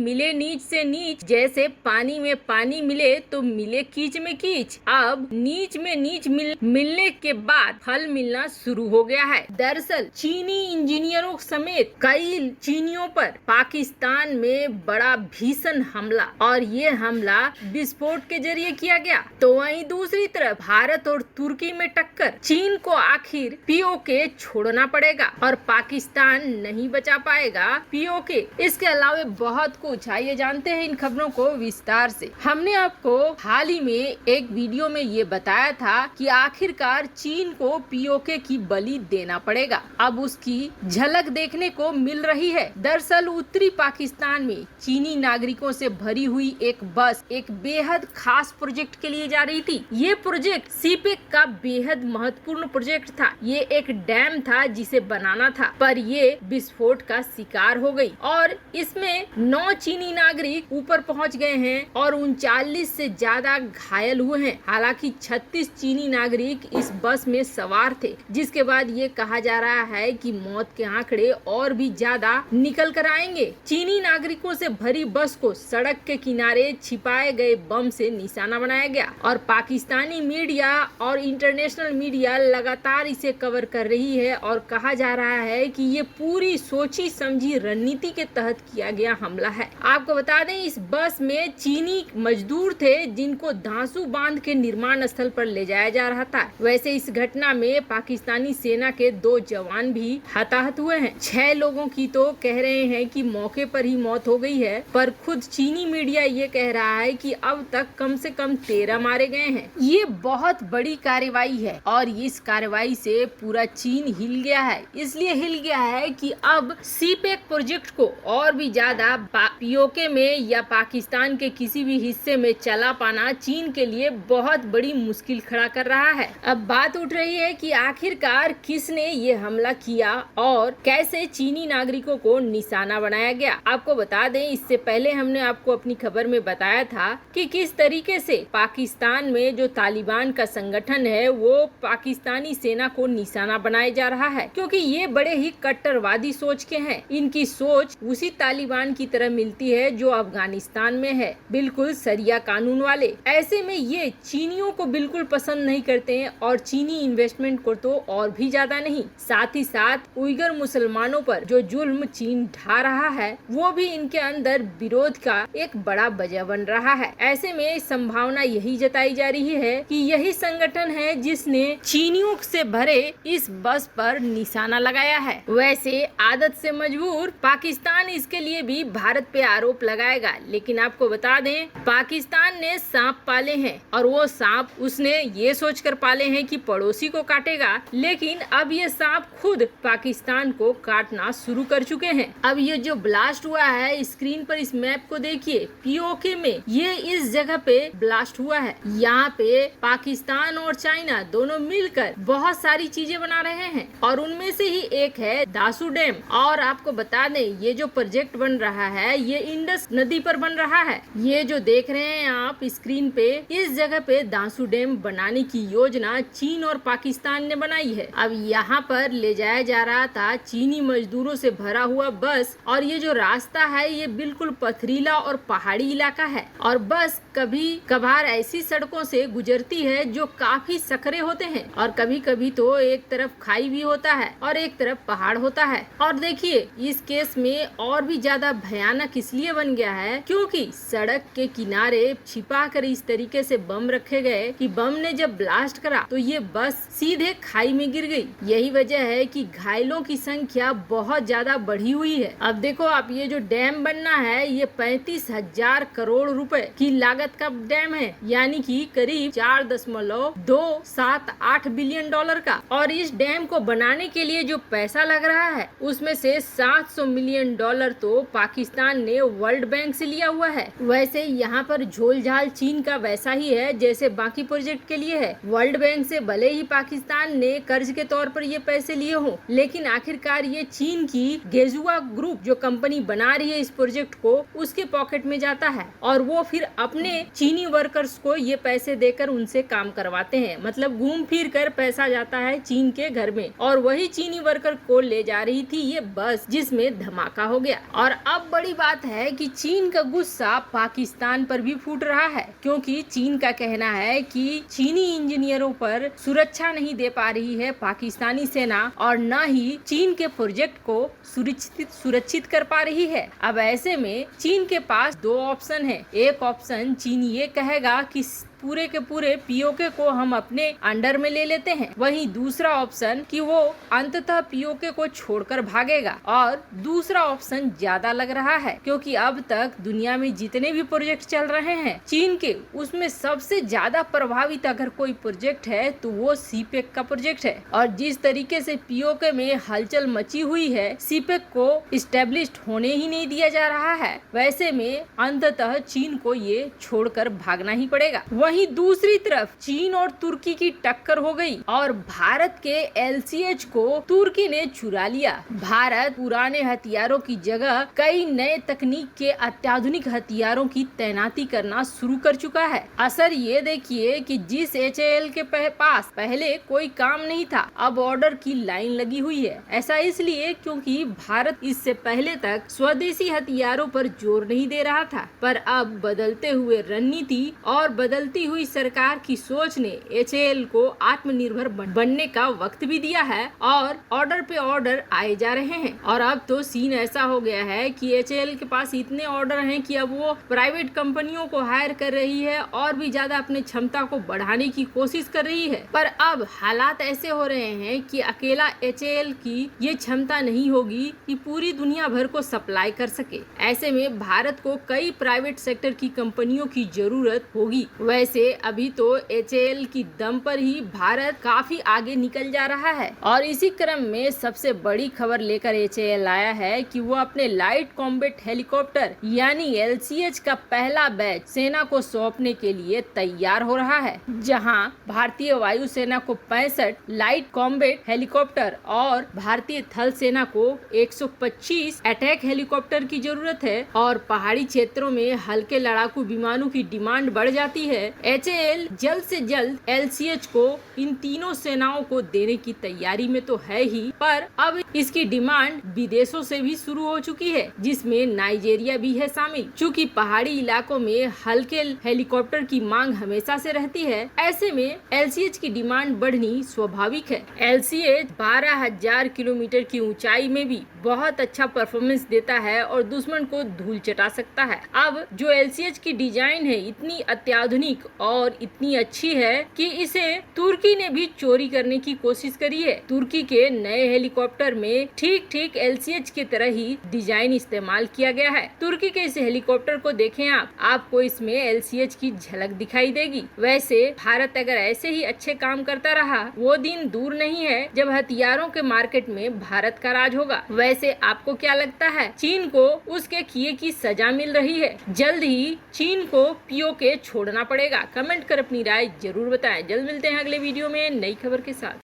मिले नीच से नीच, जैसे पानी में पानी मिले तो मिले कीच में कीच। अब नीच में नीच मिलने के बाद फल मिलना शुरू हो गया है। दरअसल चीनी इंजीनियरों समेत कई चीनियों पर पाकिस्तान में बड़ा भीषण हमला, और ये हमला विस्फोट के जरिए किया गया। तो वहीं दूसरी तरफ भारत और तुर्की में टक्कर। चीन को आखिर पीओके छोड़ना पड़ेगा और पाकिस्तान नहीं बचा पाएगा पीओके। इसके अलावा बहुत कुछ, आइए जानते हैं इन खबरों को विस्तार से। हमने आपको हाल ही में एक वीडियो में ये बताया था कि आखिरकार चीन को पीओके की बलि देना पड़ेगा। अब उसकी झलक देखने को मिल रही है। दरअसल उत्तरी पाकिस्तान में चीनी नागरिकों से भरी हुई एक बस एक बेहद खास प्रोजेक्ट के लिए जा रही थी। ये प्रोजेक्ट सीपेक का बेहद महत्वपूर्ण प्रोजेक्ट था। ये एक डैम था जिसे बनाना था, पर ये विस्फोट का शिकार हो गई और इसमें 9 चीनी नागरिक ऊपर पहुंच गए हैं और 39 से ज्यादा घायल हुए हैं। हालांकि 36 चीनी नागरिक इस बस में सवार थे, जिसके बाद ये कहा जा रहा है कि मौत के आंकड़े और भी ज्यादा निकल कर आएंगे। चीनी नागरिकों से भरी बस को सड़क के किनारे छिपाए गए बम से निशाना बनाया गया और पाकिस्तानी मीडिया और इंटरनेशनल मीडिया लगातार इसे कवर कर रही है और कहा जा रहा है कि ये पूरी सोची समझी रणनीति के तहत किया गया हमला है। आपको बता दें, इस बस में चीनी मजदूर थे जिनको धांसू बांध के निर्माण स्थल पर ले जाया जा रहा था। वैसे इस घटना में पाकिस्तानी सेना के 2 जवान भी हताहत हुए हैं। 6 लोगों की तो कह रहे हैं कि मौके पर ही मौत हो गई है, पर खुद चीनी मीडिया ये कह रहा है कि अब तक कम से कम 13 मारे गए हैं। ये बहुत बड़ी कार्रवाई है और इस कार्रवाई से पूरा चीन हिल गया है। इसलिए हिल गया है कि अब सीपेक प्रोजेक्ट को और भी ज्यादा पीओके में या पाकिस्तान के किसी भी हिस्से में चला पाना चीन के लिए बहुत बड़ी मुश्किल खड़ा कर रहा है। अब बात उठ रही है कि आखिरकार किसने ये हमला किया और कैसे चीनी नागरिकों को निशाना बनाया गया। आपको बता दें, इससे पहले हमने आपको अपनी खबर में बताया था कि किस तरीके से पाकिस्तान में जो तालिबान का संगठन है वो पाकिस्तानी सेना को निशाना बनाया जा रहा है, क्योंकि ये बड़े ही कट्टरवादी सोच के हैं। इनकी सोच उसी तालिबान की तरह मिलती है जो अफगानिस्तान में है, बिल्कुल सरिया कानून वाले। ऐसे में ये चीनियों को बिल्कुल पसंद नहीं करते हैं और चीनी इन्वेस्टमेंट को तो और भी ज्यादा नहीं। साथ ही साथ उइगर मुसलमानों पर जो जुल्म चीन ढा रहा है वो भी इनके अंदर विरोध का एक बड़ा वजह बन रहा है। ऐसे में संभावना यही जताई जा रही है कि यही संगठन है जिसने चीनियों से भरे इस बस पर निशाना लगाया है। वैसे आदत से मजबूर पाकिस्तान इसके लिए भी भारत पे आरोप लगाएगा, लेकिन आपको बता दें पाकिस्तान ने सांप पाले हैं और वो सांप उसने ये सोचकर पाले हैं कि पड़ोसी को काटेगा, लेकिन अब ये सांप खुद पाकिस्तान को काटना शुरू कर चुके हैं। अब ये जो ब्लास्ट हुआ है, स्क्रीन पर इस मैप को देखिए, पीओके में ये इस जगह पे ब्लास्ट हुआ है। यहाँ पे पाकिस्तान और चाइना दोनों मिलकर बहुत सारी चीजें बना रहे हैं और उनमें से ही एक है दासू डैम। और आपको बता दें, ये जो प्रोजेक्ट बन रहा है ये इंडस नदी पर बन रहा है। ये जो देख रहे हैं आप स्क्रीन पे, इस जगह पे दासू डैम बनाने की योजना चीन और पाकिस्तान ने बनाई है। अब यहाँ पर ले जाया जा रहा था चीनी मजदूरों से भरा हुआ बस और ये जो रास्ता है ये बिल्कुल पथरीला और पहाड़ी इलाका है और बस कभी कभार ऐसी सड़कों से गुजरती है जो काफी सकरे होते हैं और कभी कभी तो एक तरफ खाई भी होता है और एक तरफ पहाड़ होता है। और देखिए इस केस में और भी ज्यादा भयानक इसलिए बन गया है क्योंकि सड़क के किनारे छिपा कर इस तरीके से बम रखे गए कि बम ने जब ब्लास्ट करा तो ये बस सीधे खाई में गिर गई। यही वजह है कि घायलों की संख्या बहुत ज्यादा बढ़ी हुई है। अब देखो आप, ये जो डैम बनना है ये 35,000 करोड़ रुपए की लागत का डैम है, यानी कि करीब 4.278 बिलियन डॉलर का। और इस डैम को बनाने के लिए जो पैसा लग रहा है उसमें से 700 मिलियन डॉलर तो पाकिस्तान ने वर्ल्ड बैंक से लिया हुआ है। वैसे यहाँ पर झोलझाल चीन का वैसा ही है जैसे बाकी प्रोजेक्ट के लिए है। वर्ल्ड बैंक से भले ही पाकिस्तान ने कर्ज के तौर पर ये पैसे लिए हों, लेकिन आखिरकार ये चीन की गेजुआ ग्रुप जो कंपनी बना रही है इस प्रोजेक्ट को, उसके पॉकेट में जाता है और वो फिर अपने चीनी वर्कर्स को ये पैसे देकर उनसे काम करवाते हैं। मतलब घूम फिर कर पैसा जाता है चीन के घर में और वही चीनी वर्कर को ले जा रही थी ये बस जिसमें धमाका हो गया। और अब बड़ी बात बात है कि चीन का गुस्सा पाकिस्तान पर भी फूट रहा है, क्योंकि चीन का कहना है कि चीनी इंजीनियरों पर सुरक्षा नहीं दे पा रही है पाकिस्तानी सेना और न ही चीन के प्रोजेक्ट को सुरक्षित कर पा रही है। अब ऐसे में चीन के पास दो ऑप्शन है। एक ऑप्शन चीन ये कहेगा कि पूरे के पूरे पीओके को हम अपने अंडर में ले लेते हैं। वहीं दूसरा ऑप्शन कि वो अंततः पीओके को छोड़कर भागेगा। और दूसरा ऑप्शन ज्यादा लग रहा है, क्योंकि अब तक दुनिया में जितने भी प्रोजेक्ट चल रहे हैं चीन के, उसमें सबसे ज्यादा प्रभावित अगर कोई प्रोजेक्ट है तो वो सीपेक का प्रोजेक्ट है। और जिस तरीके से पीओके में हलचल मची हुई है, सीपेक को इस्टेब्लिश्ड होने ही नहीं दिया जा रहा है, वैसे में अंततः चीन को ये छोड़कर भागना ही पड़ेगा। वहीं दूसरी तरफ चीन और तुर्की की टक्कर हो गई और भारत के LCH को तुर्की ने चुरा लिया। भारत पुराने हथियारों की जगह कई नए तकनीक के अत्याधुनिक हथियारों की तैनाती करना शुरू कर चुका है। असर ये देखिए कि जिस HAL के पास पहले कोई काम नहीं था, अब ऑर्डर की लाइन लगी हुई है। ऐसा इसलिए क्योंकि भारत इससे पहले तक स्वदेशी हथियारों पर जोर नहीं दे रहा था, पर अब बदलते हुए रणनीति और बदलती हुई सरकार की सोच ने HAL को आत्मनिर्भर बनने का वक्त भी दिया है और ऑर्डर पे ऑर्डर आए जा रहे हैं। और अब तो सीन ऐसा हो गया है कि HAL के पास इतने ऑर्डर हैं कि अब वो प्राइवेट कंपनियों को हायर कर रही है और भी ज्यादा अपने क्षमता को बढ़ाने की कोशिश कर रही है। पर अब हालात ऐसे हो रहे हैं कि अकेला HAL की ये क्षमता नहीं होगी कि पूरी दुनिया भर को सप्लाई कर सके। ऐसे में भारत को कई प्राइवेट सेक्टर की कंपनियों की जरूरत होगी। वैसे अभी तो HAL की दम पर ही भारत काफी आगे निकल जा रहा है। और इसी क्रम में सबसे बड़ी खबर लेकर HAL आया है कि वो अपने लाइट कॉम्बैट हेलीकॉप्टर यानी LCH का पहला बैच सेना को सौंपने के लिए तैयार हो रहा है। जहां भारतीय वायुसेना को 65 लाइट कॉम्बैट हेलीकॉप्टर और भारतीय थल सेना को 125 अटैक हेलीकॉप्टर की जरूरत है और पहाड़ी क्षेत्रों में हल्के लड़ाकू विमानों की डिमांड बढ़ जाती है। HAL जल्द से जल्द LCH को इन तीनों सेनाओं को देने की तैयारी में तो है ही, पर अब इसकी डिमांड विदेशों से भी शुरू हो चुकी है, जिसमें नाइजीरिया भी है शामिल। चूँकि पहाड़ी इलाकों में हल्के हेलीकॉप्टर की मांग हमेशा से रहती है, ऐसे में LCH की डिमांड बढ़नी स्वाभाविक है। LCH 12,000 किलोमीटर की ऊंचाई में भी बहुत अच्छा परफॉर्मेंस देता है और दुश्मन को धूल चटा सकता है। अब जो LCH की डिजाइन है इतनी अत्याधुनिक और इतनी अच्छी है कि इसे तुर्की ने भी चोरी करने की कोशिश करी है। तुर्की के नए हेलीकॉप्टर में ठीक LCH की तरह ही डिजाइन इस्तेमाल किया गया है। तुर्की के इस हेलीकॉप्टर को देखें आपको इसमें LCH की झलक दिखाई देगी। वैसे भारत अगर ऐसे ही अच्छे काम करता रहा, वो दिन दूर नहीं है जब हथियारों के मार्केट में भारत का राज होगा। वैसे आपको क्या लगता है? चीन को उसके किए की सजा मिल रही है। जल्द ही चीन को पीओके छोड़ना पड़ेगा। कमेंट कर अपनी राय जरूर बताएं। जल्द मिलते हैं अगले वीडियो में नई खबर के साथ।